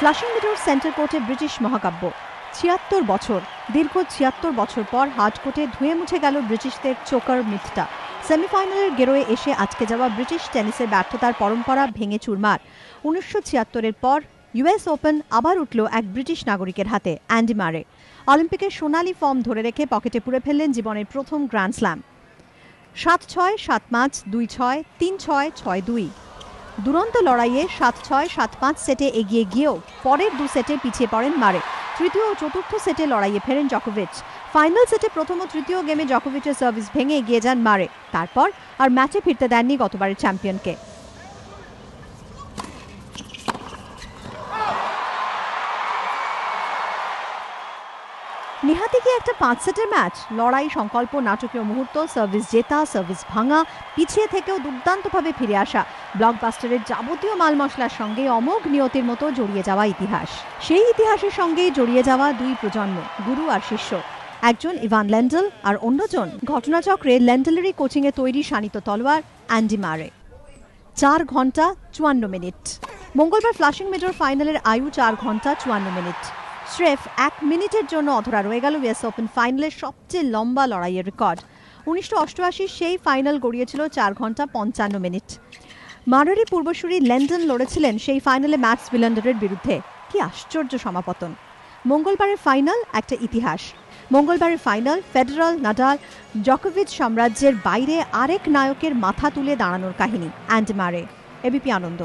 Flushing মিডোর centre কোর্টে British মহাকাব্য। ৭৬ বছর, দীর্ঘ ৭৬ বছর পর হার্ড কোর্টে ধুয়ে মুছে গেল ব্রিটিশদের চোকার মিথটা। সেমিফাইনালের গেরোয়ে এসে আজকে যাওয়া ব্রিটিশ টেনিসের ব্যর্থতার পরম্পরা ভেঙে চুরমার। ১৯৭৬-এর পর ইউএস ওপেন আবার উঠল এক ব্রিটিশ নাগরিকের হাতে, অ্যান্ডি মারে। অলিম্পিকের সোনালি ফর্ম ধরে রেখে পকেটে পুরে ফেললেন জীবনের প্রথম গ্র্যান্ড স্ল্যাম। ৭-৬, ৭-৫, ২-৬, ৩-৬, ৬-২। দুরন্ত লড়াইয়ে ৭-৬, ৭-৫ সেটে এগিয়ে গিয়েও পরের ২ সেটে পিছিয়ে পড়েন মারে। তৃতীয় ও চতুর্থ সেটে লড়াইয়ে ফেরেন জকোভিচ। ফাইনাল সেটে প্রথম ও তৃতীয় গেমে জকোভিচের সার্ভিস ভেঙে এগিয়ে যান মারে। তারপর আর ম্যাচে ফিরতে দেননি গতবারের চ্যাম্পিয়নকে। নিহাতি কি একটা ৫ সেটের ম্যাচ? লড়াই, সংকল্প, নাটকীয় মুহূর্ত, সার্ভিস জেতা, সার্ভিস ভাঙা, পিছিয়ে থেকেও দুর্দান্তভাবে ফিরে আসা, ব্লকবাস্টারের যাবতীয় মাল মশলার সঙ্গে অমোঘ নিয়তির মতো জড়িয়ে যাওয়া ইতিহাস। সেই ইতিহাসের সঙ্গেই জড়িয়ে যাওয়া ২ প্রজন্ম, গুরু আর শিষ্য। একজন ইভান লেন্ডেল আর অন্যজন ঘটনাচক্রে লেন্ডেলেরই কোচিংয়ে তৈরি শানিত তলোয়ার অ্যান্ডি মারে। ৪ ঘন্টা ৫৪ মিনিট। মঙ্গলবার ফ্লাশিং মিডোর ফাইনালের আয়ু ৪ ঘন্টা ৫৪ মিনিট। স্রেফ ১ মিনিটের জন্য অধরা রয়ে গেল ইউএস ওপেন ফাইনালের সবচেয়ে লম্বা লড়াইয়ের রেকর্ড। ১৯৮৮ সেই ফাইনাল গড়িয়েছিল ৪ ঘন্টা ৫৫ মিনিট। মারেরই পূর্বসূরি লেন্ডন লড়েছিলেন সেই ফাইনালে ম্যাক্স ভিলান্ডারের বিরুদ্ধে। কি আশ্চর্য সমাপতন! মঙ্গলবারের ফাইনাল একটা ইতিহাস। মঙ্গলবারের ফাইনাল ফেডারাল, নাডাল, জকোভিচ সাম্রাজ্যের বাইরে আরেক নায়কের মাথা তুলে দাঁড়ানোর কাহিনী, অ্যান্ডি মারে। এবিপি আনন্দ।